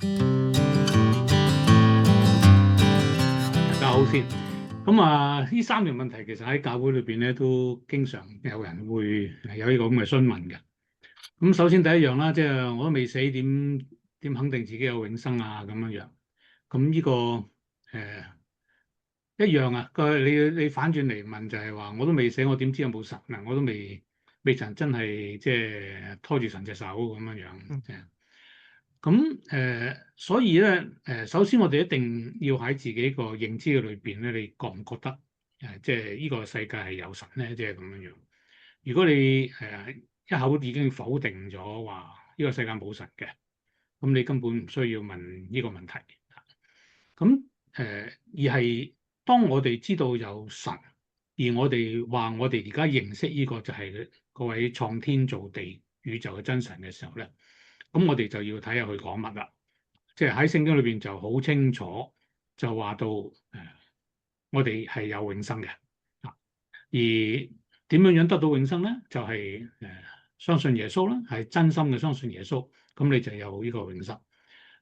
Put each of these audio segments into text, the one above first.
大家好先。咁呢三條問題其實喺教會裏邊咧都經常有人會有呢個咁嘅詢問嘅。咁首先第一樣啦，即係我都未死，點肯定自己有永生啊？咁樣樣。咁呢個一樣啊。你反轉嚟問就係話，我都未死，我點知有冇神啊？我都未曾真係即係拖住神隻手咁樣樣。咁所以咧首先我哋一定要喺自己個認知嘅裏邊咧，你覺唔覺得即係呢個世界係有神咧？即係咁樣樣。如果你一口已經否定咗話呢個世界冇神嘅，咁你根本唔需要問呢個問題。咁而係當我哋知道有神，而我哋話我哋而家認識呢個就係嗰位創天造地宇宙嘅真神嘅時候咧，咁我哋就要睇下佢講乜啦。即係喺聖經裏邊就好清楚就話到我哋係有永生嘅。而點樣樣得到永生咧？就係相信耶穌啦，係真心嘅相信耶穌，咁你就有呢個永生。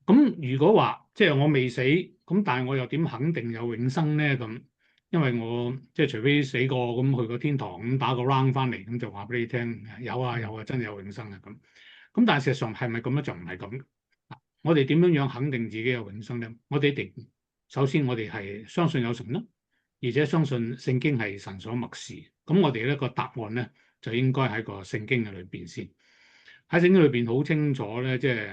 咁如果話即係我未死，咁但係我又點肯定有永生咧？咁因為我即係除非死過咁去個天堂咁打個 round 翻嚟，咁就話俾你聽有啊有啊，真係有永生啊咁。咁但係事實上係咪咁咧？就唔係咁。我哋點樣樣肯定自己有永生咧？我哋一定首先我哋係相信有神啦，而且相信聖經係神所默示。咁我哋呢個答案咧就應該喺個聖經嘅裏邊先。喺聖經裏邊好清楚咧，即係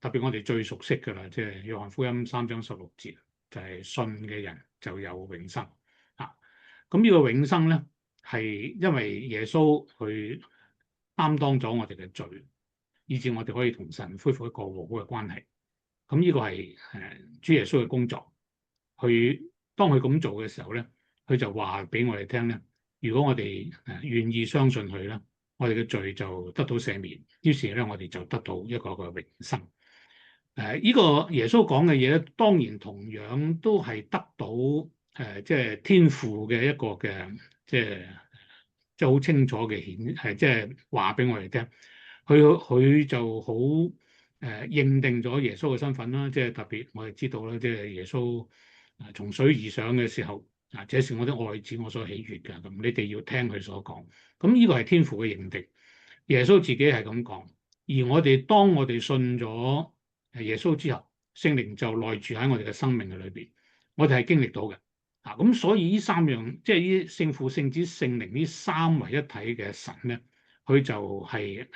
特別我哋最熟悉㗎啦，即係約翰福音3章16節，就係信嘅人就有永生啊。咁呢個永生咧係因為耶穌去擔當咗我哋嘅罪，以致我哋可以同神恢復一個和好嘅關係。咁呢個係主耶穌嘅工作。當佢咁做嘅時候咧，佢就話俾我哋聽咧，如果我哋願意相信佢咧，我哋嘅罪就得到赦免，於是咧我哋就得到一個永生。呢個耶穌講嘅嘢咧，當然同樣都係得到即係天父嘅一個嘅即係好清楚嘅即係話俾我哋聽。佢就好認定咗耶穌嘅身份啦，即係特別我哋知道啦，即係耶穌從水而上嘅時候，這是我的愛子，我所喜悅嘅。咁你哋要聽佢所講。咁呢個係天父嘅認定，耶穌自己係咁講。而當我哋信咗耶穌之後，聖靈就內住喺我哋嘅生命嘅裏邊，我哋係經歷到嘅。咁所以呢三樣，即係呢聖父、聖子、聖靈呢三位一體嘅神咧，佢就係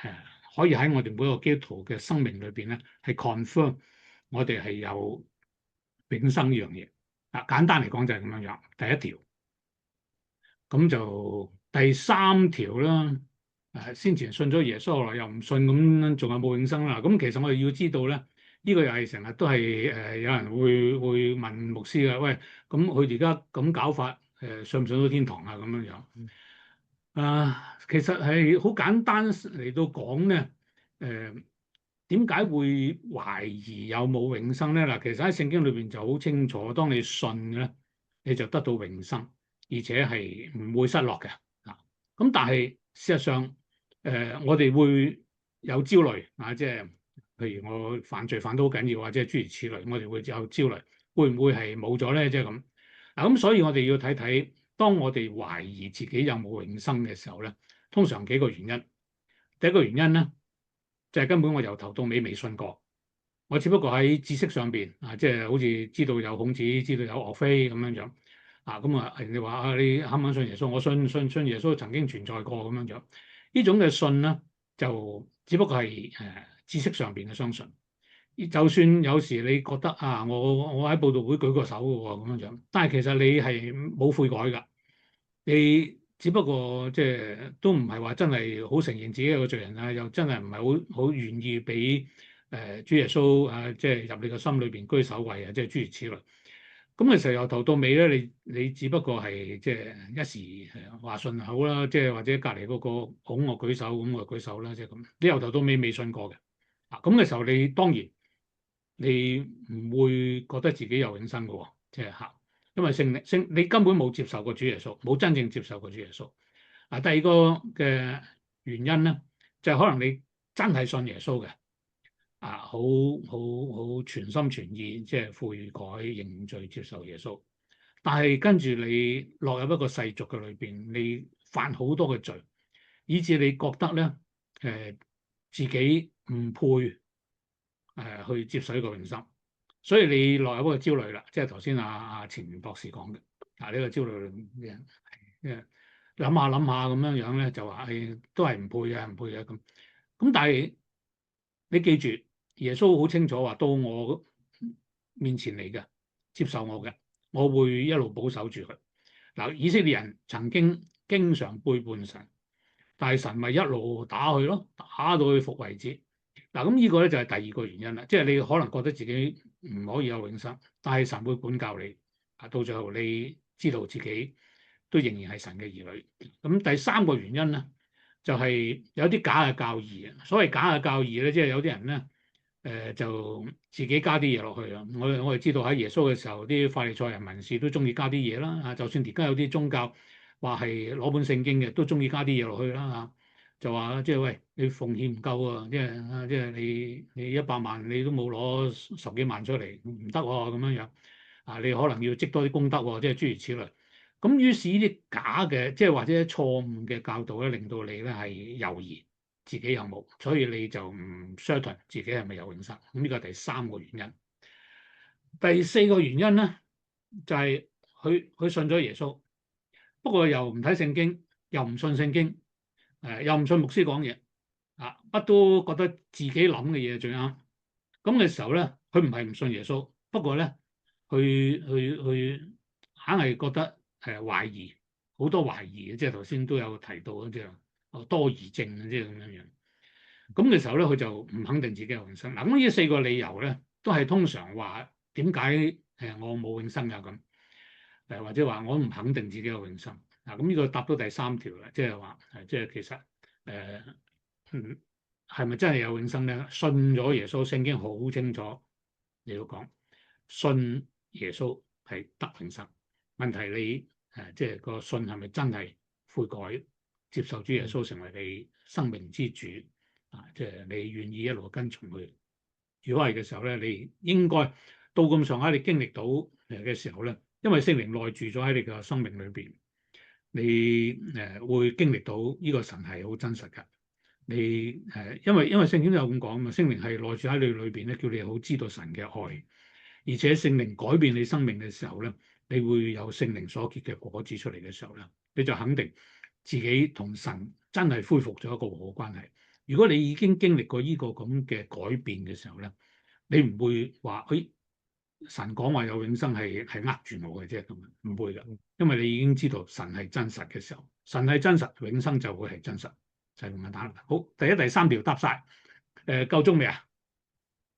可以喺我哋每個基督徒嘅生命裏邊咧，係 confirm 我哋係有永生呢樣嘢。簡單嚟講就係咁樣樣。第一條，咁就第三條啦。先前信咗耶穌，後來又唔信，咁仲有冇永生啦？咁其實我哋要知道咧，呢個又係成日都係有人會問牧師嘅，喂，咁佢而家咁搞法，上唔上到天堂啊？咁樣樣。其實係好簡單嚟到講咧，點解會懷疑有冇永生咧？嗱，其實喺聖經裏邊就好清楚，當你信咧，你就得到永生，而且係唔會失落嘅。咁但係事實上，我哋會有焦慮啊，即係譬如我犯罪犯得好緊要，或者諸如此類，我哋會有焦慮，會唔會係冇咗咧？即係咁。咁所以我哋要睇睇，當我哋懷疑自己有冇永生嘅時候咧，通常幾個原因。第一個原因咧，就係根本我由頭到尾未信過，我只不過喺知識上邊即係好似知道有孔子，知道有岳飛咁樣樣。咁人哋話你肯唔肯信耶穌？我信耶穌曾經存在過咁樣樣。呢種嘅信咧，就只不過係知識上邊嘅相信。就算有時你覺得我喺佈道會舉個手嘅喎咁樣樣，但係其實你係冇悔改㗎。你只不過即係都唔係話真係好承認自己係個罪人啊，又真係唔係好願意俾主耶穌即係入你個心裏邊居首位啊，即係諸如此類。咁嘅時候由頭到尾咧，你只不過係即係一時話順口啦，即係或者隔離嗰個拱我舉手，咁我舉手啦，即係咁。你由頭到尾未信過嘅，咁嘅時候你當然你唔會覺得自己有永生嘅喎，即係嚇，因為你根本冇接受過主耶穌，冇真正接受過主耶穌。第二個嘅原因咧，就係可能你真係信耶穌嘅。好全心全意即係悔改認罪接受耶穌。但係跟住你落入一個世俗嘅裏邊，你犯好多嘅罪，以至你覺得咧自己唔配去接受呢個永生，所以你落入一個焦慮啦。即係頭先阿前博士講嘅呢個焦慮嘅諗下諗下咁樣樣咧，就話都係唔配嘅，唔配嘅咁。咁但係你記住，耶穌好清楚話到我面前嚟嘅，接受我嘅，我會一路保守住佢。嗱，以色列人曾經經常背叛神，但係神咪一路打佢咯，打到佢服為止。嗱，咁呢個咧就係第二個原因啦，即係你可能覺得自己唔可以有永生，但係神會管教你，到最後你知道自己都仍然係神嘅兒女。咁第三個原因咧，就係有啲假嘅教義啊。所謂假嘅教義咧，即係有啲人咧，就自己加啲嘢落去啊。我哋知道喺耶穌嘅時候，啲法利賽人文士都中意加啲嘢啦。就算而家有啲宗教話係攞本聖經嘅，都中意加啲嘢落去啦。就話即係喂，你奉獻唔夠啊，即係你100萬你都冇攞10幾萬出嚟，唔得喎咁樣樣你可能要積多啲功德喎，即係諸如此類。咁於是呢啲假嘅，即係或者錯誤嘅教導咧，令到你咧係猶豫自己有冇，所以你就唔 certain 自己係咪有永生。咁呢個係第三個原因。第四個原因咧，就係佢信咗耶穌，不過又唔睇聖經，又唔信聖經，又唔信牧師講嘢，乜都覺得自己諗嘅嘢最啱。咁嘅時候咧，佢唔係唔信耶穌，不過咧，佢硬係覺得懷疑，好多懷疑嘅，即係頭先都有提到即係多疑症即係咁樣樣。咁嘅時候咧，佢就唔肯定自己有永生。嗱，咁呢4個理由咧，都係通常話點解我冇永生㗎咁，或者話我唔肯定自己有永生。嗱，咁呢個答到第3條啦，即係話即係其實係咪真係有永生咧？信咗耶穌，聖經好清楚你要講，信耶穌係得永生。問題你即係個信係咪真係悔改，接受主耶穌成為你生命之主即係你願意一路跟從佢。如果係嘅時候咧，你應該到咁上下，你經歷到嘅時候咧，因為聖靈內住咗喺你嘅生命裏邊，你會經歷到呢個神係好真實㗎。你因為聖經都有咁講嘛，聖靈係內住喺你裏邊咧，叫你好知道神嘅愛，而且聖靈改變你生命嘅時候咧，你會有聖靈所結嘅果子出嚟嘅時候咧，你就肯定自己同神真係恢復咗一個和好關係。如果你已經經歷過呢個咁嘅改變嘅時候咧，你唔會話神講話有永生係呃住我嘅啫，咁唔會㗎，因為你已經知道神係真實嘅時候，神係真實，永生就會係真實，就係咁簡單。好，第一、第三條答晒，夠鐘未啊？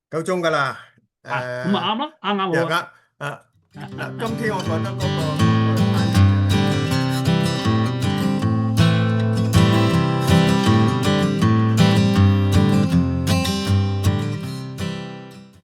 夠鐘㗎啦，咁啊啱啦，啱好啊。嗱，今天我覺得嗰個